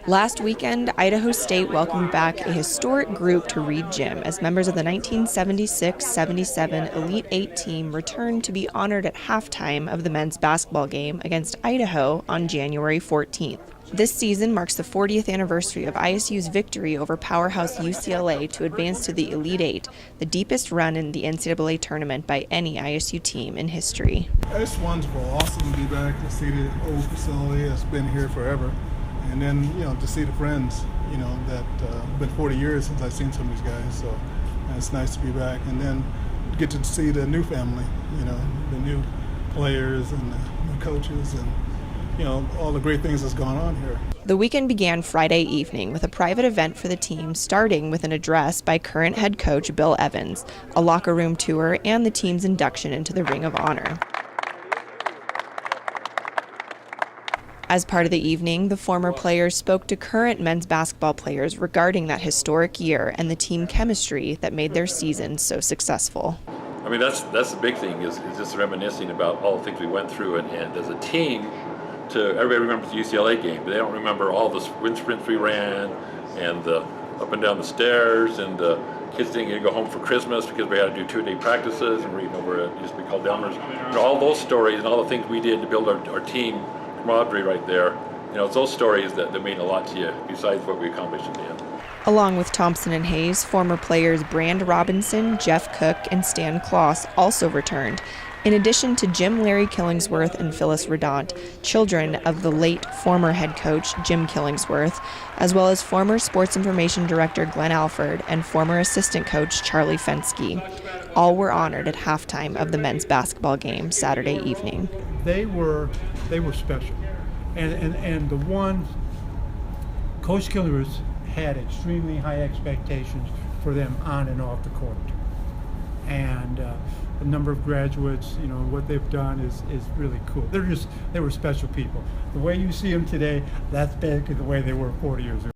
Last weekend, Idaho State welcomed back a historic group to Reed Gym as members of the 1976-77 Elite Eight team returned to be honored at halftime of the men's basketball game against Idaho on January 14th. This season marks the 40th anniversary of ISU's victory over powerhouse UCLA to advance to the Elite Eight, the deepest run in the NCAA tournament by any ISU team in history. It's wonderful, awesome to be back to see the old facility that's been here forever. And then, to see the friends, that been 40 years since I've seen some of these guys. So it's nice to be back. And then get to see the new family, the new players and the new coaches and, all the great things that's gone on here. The weekend began Friday evening with a private event for the team, starting with an address by current head coach Bill Evans, a locker room tour, and the team's induction into the Ring of Honor. As part of the evening, the former players spoke to current men's basketball players regarding that historic year and the team chemistry that made their season so successful. I mean, that's the big thing is just reminiscing about all the things we went through, and as a team, everybody remembers the UCLA game, but they don't remember all the wind sprints we ran and the up and down the stairs and the kids didn't get to go home for Christmas because we had to do 2-day practices and reading over it used to be called Delmers. All those stories and all the things we did to build our team camaraderie right there. It's those stories that mean a lot to you besides what we accomplished in the end. Along with Thompson and Hayes, former players Brand Robinson, Jeff Cook, and Stan Kloss also returned, in addition to Jim Larry Killingsworth and Phyllis Redant, children of the late former head coach Jim Killingsworth, as well as former sports information director Glenn Alford and former assistant coach Charlie Fensky. All were honored at halftime of the men's basketball game Saturday evening. They were special, and the one Coach Killingsworth had extremely high expectations for them on and off the court, and the number of graduates, what they've done is really cool. They were special people. The way you see them today, that's basically the way they were 40 years ago.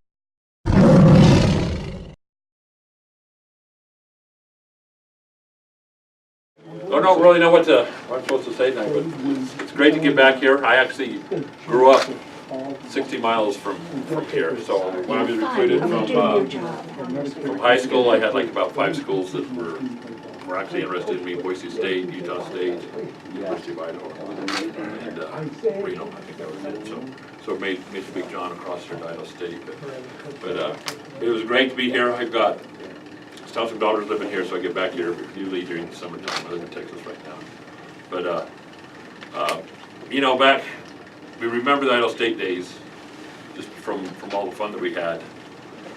I don't really know what I'm supposed to say now, but it's great to get back here. I actually grew up 60 miles from here, so when I was recruited from high school, I had like about 5 schools that were actually interested in me: Boise State, Utah State, University of Idaho, and Reno. I think that was it. So it made Big John across here to Idaho State. But it was great to be here. I've got some daughters living here, so I get back here usually during the summertime. I live in Texas right now. But back, we remember the Idaho State days just from all the fun that we had,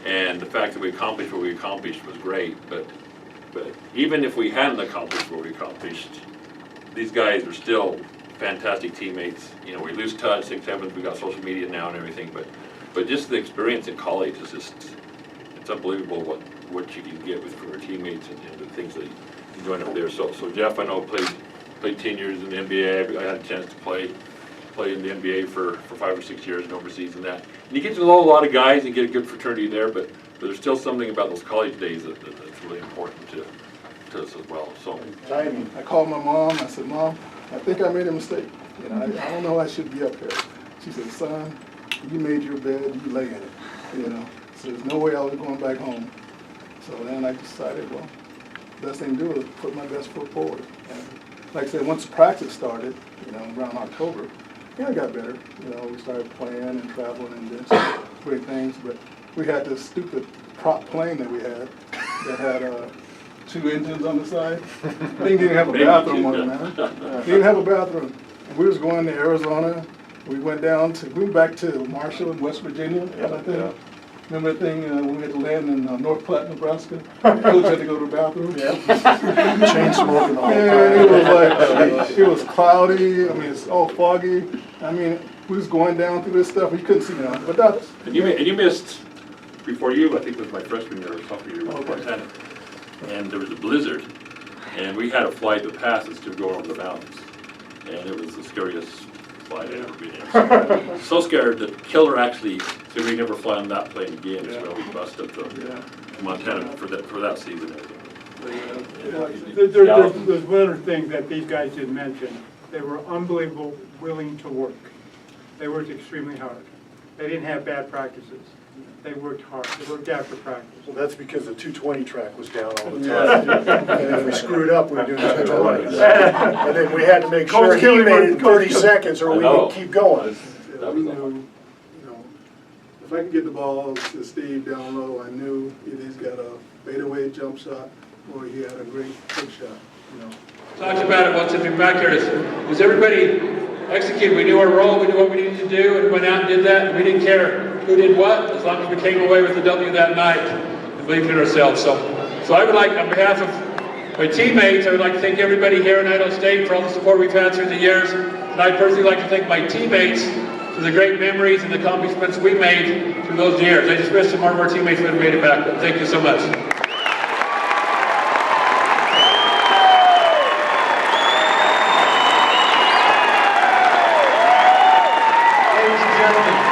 and the fact that we accomplished what we accomplished was great. But even if we hadn't accomplished what we accomplished, these guys are still fantastic teammates. We lose touch, 6-7, we got social media now and everything, but just the experience in college is it's unbelievable what you can get with your teammates and the things that you join up there. So Jeff, I know, played 10 years in the NBA. I had a chance to play in the NBA for 5 or 6 years and overseas and that. And you get to know a lot of guys and get a good fraternity there, but there's still something about those college days that's really important to us as well. So I called my mom. I said, "Mom, I think I made a mistake. I don't know I should be up here." She said, "Son, you made your bed, you lay in it. So there's no way I was going back home." So then I decided, well, the best thing to do is put my best foot forward. And like I said, once the practice started, around October, I got better. We started playing and traveling and doing some great things. But we had this stupid prop plane that we had that had 2 engines on the side. Thing didn't have a bathroom on it, man. Didn't have a bathroom. And we was going to Arizona. We went back to Marshall in West Virginia. Remember that thing when we had to land in North Platte, Nebraska? Coach had to go to the bathroom. Chain smoking all the time. Yeah, it was cloudy. It's all foggy. We was going down through this stuff. We couldn't see nothing. But that's. And you missed before you. I think it was my freshman year or sophomore year. Okay. And there was a blizzard, and we had a flight that passed us to go over the mountains, and it was the scariest flight I'd ever been in. So scared that Killer actually said we never fly on that plane again. So we busted up to Montana for that season. There's one other thing that these guys didn't mention. They were unbelievable, willing to work. They worked extremely hard. They didn't have bad practices. They worked hard. They worked after practice. Well, that's because the 220 track was down all the time. And if we screwed up, we were doing 220s. And then we had to make sure Coach he Kelly made it in Coach 30 seconds or I we know. would keep going. Yeah, we knew, you know, if I can get the ball to Steve down low, I knew either he's got a fadeaway jump shot or he had a great hook shot, you know. Talked about it once I've been back here. Was everybody executed? We knew our role, we knew what we needed to do, and we went out and did that. And we didn't care who did what, as long as we came away with the W that night and believed in ourselves. So I would like, on behalf of my teammates, I would like to thank everybody here in Idaho State for all the support we've had through the years. And I'd personally like to thank my teammates for the great memories and accomplishments we made through those years. I just wish some more of our teammates would have made it back. But thank you so much. Ladies and gentlemen,